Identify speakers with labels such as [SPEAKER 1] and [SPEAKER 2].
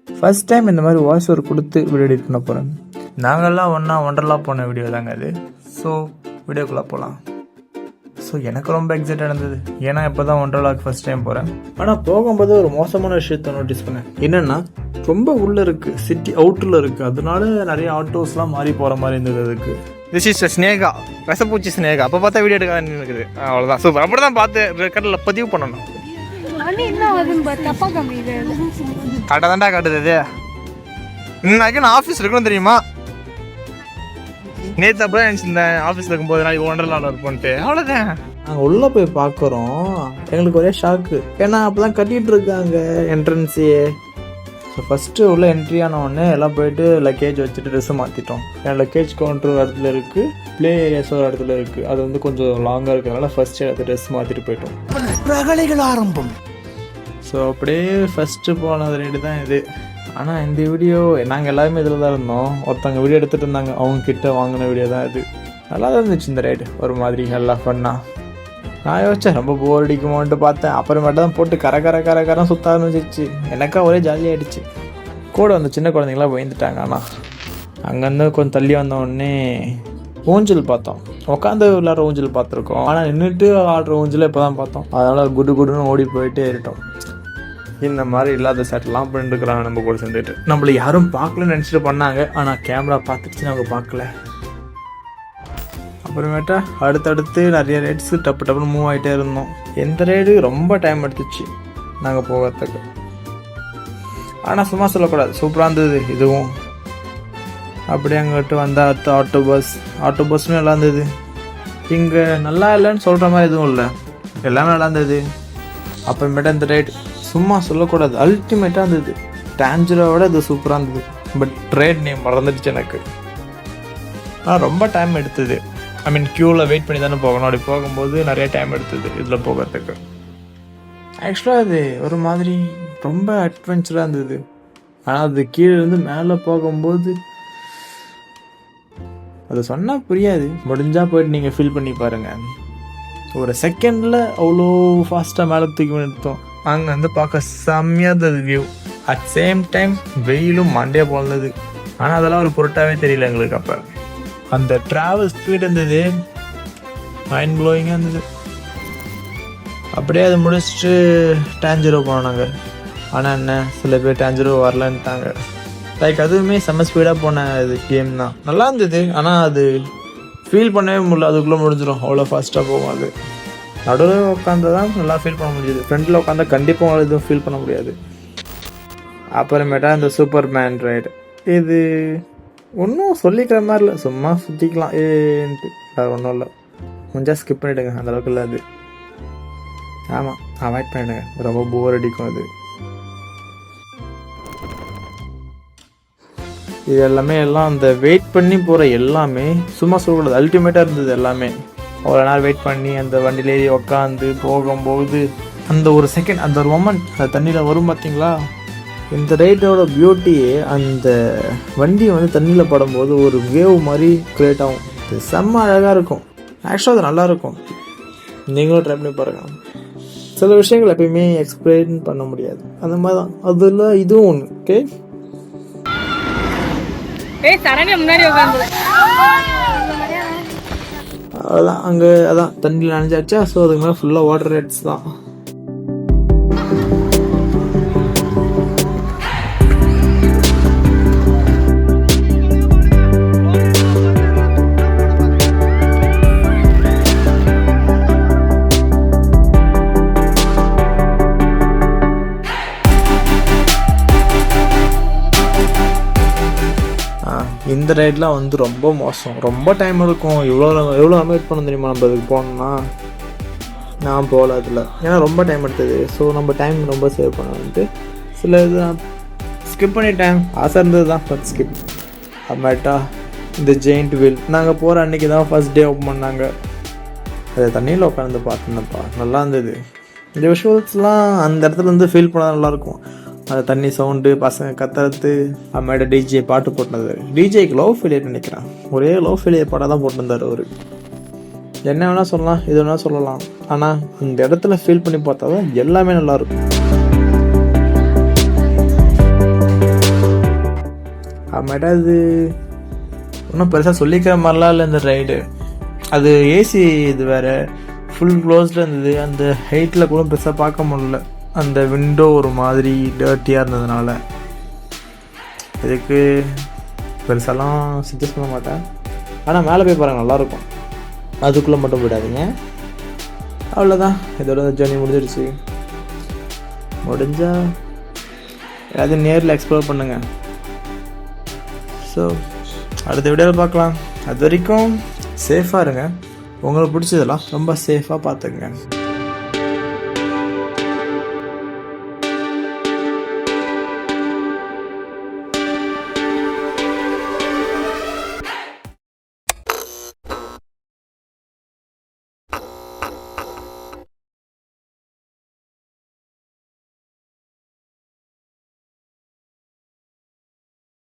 [SPEAKER 1] First time இந்த மாதிரி voice over கொடுத்து வீடியோ எடிட் பண்ண போகிறேன். நாங்கள்லாம் ஒன்றா ஒண்டர்லா போன வீடியோ தாங்க அது. ஸோ வீடியோக்குள்ளே போகலாம். ஸோ எனக்கு ரொம்ப எக்ஸைட்டாக இருந்தது, ஏன்னா இப்போ தான் ஒண்டர்லாக்கு ஃபர்ஸ்ட் டைம் போகிறேன். ஆனால் போகும்போது ஒரு மோசமான விஷயத்தை நோட்டீஸ் பண்ணேன். என்னென்னா ரொம்ப உள்ளே இருக்குது, சிட்டி அவுட்டரில் இருக்குது. அதனால நிறைய ஆட்டோஸ்லாம் மாறி போகிற மாதிரி இருந்தது. அதுக்கு
[SPEAKER 2] திஸ் இஸ் ஸ்னேகா, விசப்பூச்சி ஸ்னேகா. அப்போ பார்த்தா வீடியோ எடுக்க இருக்குது. அவ்வளோதான், சூப்பர். அப்படி தான் பார்த்து ரெக்கார்டில் பதிவு பண்ணணும். கரெக்டாக தான்டா காட்டுது இது. இன்னைக்கு நான் ஆஃபீஸ் இருக்கணும் தெரியுமா? நேற்று அப்போ தான் நினச்சிருந்தேன் ஆஃபீஸில் இருக்கும்போது நாளைக்கு ஒண்டர்லாவில் இருப்போன்ட்டு. அவ்வளோதான்.
[SPEAKER 1] நாங்கள் உள்ளே போய் பார்க்குறோம், எங்களுக்கு ஒரே ஷாக்கு. ஏன்னா அப்போ தான் கட்டிகிட்டு இருக்காங்க என்ட்ரன்ஸையே. ஸோ ஃபஸ்ட்டு உள்ள என்ட்ரி ஆன உடனே எல்லாம் போயிட்டு லக்கேஜ் வச்சுட்டு ட்ரெஸ்ஸை மாற்றிட்டோம். ஏன்னா லக்கேஜ் கவுண்டர் ஒரு இடத்துல இருக்குது, ப்ளே ஏரியாஸ் ஒரு இடத்துல இருக்குது. அது வந்து கொஞ்சம் லாங்காக இருக்கிறதுனால ஃபஸ்ட்டு இடத்துல ட்ரெஸ் மாற்றிட்டு போயிட்டோம்.
[SPEAKER 3] ரகளைகள் ஆரம்பம்.
[SPEAKER 1] ஸோ அப்படியே ஃபஸ்ட்டு போனது ரைடு தான் இது. ஆனால் இந்த வீடியோ நாங்கள் எல்லாருமே இதில் தான் இருந்தோம். ஒருத்தவங்க வீடியோ எடுத்துகிட்டு இருந்தாங்க, அவங்கக்கிட்ட வாங்கின வீடியோ தான் இது. நல்லா தான் இருந்துச்சு இந்த ரைடு, ஒரு மாதிரி நல்லா ஃபன்னாக. நான் யோசிச்சேன் ரொம்ப போர் அடிக்குமோன்ட்டு பார்த்தேன். அப்புறமேட்டு தான் போட்டு கரை சுற்ற ஆரம்பிச்சிச்சு. எனக்கா ஒரே ஜாலியாகிடுச்சு. கூட வந்து சின்ன குழந்தைங்களாம் பயந்துட்டாங்க. ஆனால் அங்கேருந்து கொஞ்சம் தள்ளி வந்த உடனே ஊஞ்சல் பார்த்தோம். உட்காந்து விளாட்ற ஊஞ்சல் பார்த்துருக்கோம், ஆனால் நின்றுட்டு ஆடுற ஊஞ்சல் இப்போ தான் பார்த்தோம். அதனால் குடுன்னு ஓடி போயிட்டே ஏறிட்டோம். இந்த மாதிரி இல்லாத செட்டெல்லாம் பண்ணிட்டுருக்குறாங்க நம்ம கூட சேர்ந்துட்டு. நம்மளை யாரும் பார்க்கலன்னு நினச்சிட்டு பண்ணாங்க, ஆனால் கேமரா பார்த்துட்டு நாங்கள் பார்க்கல. அப்புறமேட்டா அடுத்தடுத்து நிறைய ரைட்ஸு டப்புன்னு மூவ் ஆகிட்டே இருந்தோம். எந்த ரைடு ரொம்ப டைம் எடுத்துச்சு நாங்கள் போகிறதுக்கு. ஆனால் சும்மா சொல்லக்கூடாது, சூப்பராக இருந்தது இதுவும். அப்படியே அங்கிட்டு வந்தால் அடுத்து ஆட்டோ பஸ்ஸும் நல்லா இருந்தது. இங்கே நல்லா இல்லைன்னு சொல்கிற மாதிரி எதுவும் இல்லை, எல்லாமே நல்லா இருந்தது. அப்புறமேட்டா இந்த ரைடு சும்மா சொல்லக்கூடாது, அல்டிமேட்டாக இருந்தது. டான்ஜரோட இது சூப்பராக இருந்தது. பட் ரைட் நேம் மறந்துடுச்சு எனக்கு. ஆனால் ரொம்ப டைம் எடுத்தது. ஐ மீன் க்யூவில் வெயிட் பண்ணி தானே போகணும். அப்படி போகும்போது நிறைய டைம் எடுத்தது இதில் போகிறதுக்கு. ஆக்சுவலாக அது ஒரு மாதிரி ரொம்ப அட்வென்ச்சராக இருந்தது. ஆனால் அது கீழே இருந்து மேலே போகும்போது அது சொன்னால் புரியாது. முடிஞ்சால் போயிட்டு நீங்கள் ஃபீல் பண்ணி பாருங்கள். ஒரு செகண்டில் அவ்வளோ ஃபாஸ்ட்டாக மேலே தூக்கி நிறுத்தோம். அங்கே வந்து பார்க்க செம்மையாக இருந்தது வியூ. அட் சேம் டைம் வெயிலும் மண்டையாக போனது. ஆனால் அதெல்லாம் ஒரு பொருட்டாகவே தெரியல எங்களுக்கு. அப்போ அந்த ட்ராவல் ஸ்பீட் இருந்தது, மைண்ட் ப்ளோயிங்காக இருந்தது. அப்படியே அதை முடிச்சுட்டு டான்ஜரோ போனோம் நாங்கள். ஆனால் என்ன, சில பேர் டான்ஜரோ வரலன்ட்டாங்க. லைக் அதுவுமே செம்ம ஸ்பீடாக போன இது கேம் தான், நல்லா இருந்தது. ஆனால் அது ஃபீல் பண்ணவே முடியல, அதுக்குள்ளே முடிஞ்சிடும், அவ்வளோ ஃபாஸ்ட்டாக போகும். அது நடுவில் உட்காந்து தான் நல்லா ஃபீல் பண்ண முடியுது. ஃப்ரெண்டில் உட்காந்தா கண்டிப்பாக அவங்களை எதுவும் ஃபீல் பண்ண முடியாது. அப்புறமேட்டா இந்த சூப்பர் மேன் ரைடு, இது ஒன்றும் சொல்லிக்கிற மாதிரி இல்லை, சும்மா சுற்றிக்கலாம் ஏன்ட்டு. வேறு ஒன்றும் இல்லை, கொஞ்சம் ஸ்கிப் பண்ணிவிடுங்க, அந்தளவுக்கு இல்லை அது. ஆமாம், அவாய்ட் பண்ணிவிடுங்க, ரொம்ப போர் அடிக்கும் அது. இது எல்லாமே எல்லாம் அந்த வெயிட் பண்ணி போகிற எல்லாமே சும்மா சொல்லக்கூடாது, அல்டிமேட்டாக இருந்தது எல்லாமே. அவ்வளோ நேரம் வெயிட் பண்ணி அந்த வண்டியில் ஏறி உக்காந்து போகும்போது அந்த ஒரு செகண்ட், அந்த ஒரு மொமெண்ட் அந்த தண்ணியில் வரும் பார்த்தீங்களா. இந்த ரைட்டோட பியூட்டியே அந்த வண்டி வந்து தண்ணியில் படும்போது ஒரு வேவ் மாதிரி க்ரியேட் ஆகும். இது செம்ம அழகாக இருக்கும். ஆக்சுவலாக அது நல்லாயிருக்கும், நீங்களும் ட்ரை பண்ணி பாருங்கள். சில விஷயங்கள் எப்பயுமே எக்ஸ்பிளைன் பண்ண முடியாது, அந்த மாதிரி தான் அதில் இதுவும் ஒன்று. ஓகே, அதான் அங்கே அதான் தண்ணியில் நனைஞ்சாச்சா. ஸோ அதுக்கு மேலே ஃபுல்லாக வாட்டர் ரைட்ஸ் தான். இந்த ரைட்லாம் வந்து ரொம்ப மோசம், ரொம்ப டைம் எடுக்கும். எவ்வளோ வெயிட் பண்ண தெரியுமா நம்ம அதுக்கு போனோம்னா. நான் போகல அதில், ஏன்னா ரொம்ப டைம் எடுத்தது. ஸோ நம்ம டைம் ரொம்ப சேவ் பண்ண சில இது ஸ்கிப் பண்ணிட்டேன். ஆசை இருந்தது தான், பட் ஸ்கிப். அப்புறமேட்டா இந்த ஜெயிண்ட் வீல் நாங்கள் போகிற அன்றைக்கி தான் ஃபர்ஸ்ட் டே ஓப்பன் பண்ணாங்க. அது தண்ணியில் உட்காந்து பார்த்துருந்தப்பா, நல்லா இருந்தது. இந்த விஷுவல்ஸ்லாம் அந்த இடத்துல இருந்து ஃபீல் பண்ணால் நல்லாயிருக்கும். அந்த தண்ணி சவுண்டு, பசங்க கத்துறது, அம்மாட்ட டிஜே பாட்டு போட்டிருந்தாரு. டிஜேக்கு லவ் ஃபெயிலியர் நினைக்கிறேன், ஒரே லவ் ஃபெயிலியர் பாட்டாக தான் போட்டிருந்தார் அவர். என்ன வேணால் சொல்லலாம், எது வேணால் சொல்லலாம், ஆனால் அந்த இடத்துல ஃபீல் பண்ணி பார்த்தா தான் எல்லாமே நல்லாயிருக்கும். அப்புறமேட்டா அது ஒன்றும் பெருசாக சொல்லிக்கிற மாதிரிலாம் இல்லை இந்த ரைடு. அது ஏசி இது வேறு, ஃபுல் க்ளோஸ்டில் இருந்தது. அந்த ஹைட்டில் கூட பெருசாக பார்க்க முடியல, அந்த விண்டோ ஒரு மாதிரி டர்ட்டியாக இருந்ததுனால. இதுக்கு பெருசாலாம் சஜஸ்ட் பண்ண மாட்டேன். ஆனால் மேலே போய் பாருங்கள், நல்லாயிருக்கும். அதுக்குள்ளே மட்டும் போயிடாதீங்க. அவ்வளோதான், இதோட ஜர்னி முடிஞ்சிடுச்சு. முடிஞ்சால் எல்லாத்தையும் நேரில் எக்ஸ்ப்ளோர் பண்ணுங்கள். ஸோ அடுத்த வீடியோவில் பார்க்கலாம். அது வரைக்கும் சேஃபாக இருங்க. உங்களுக்கு பிடிச்சதெல்லாம் ரொம்ப சேஃபாக பார்த்துக்குங்க.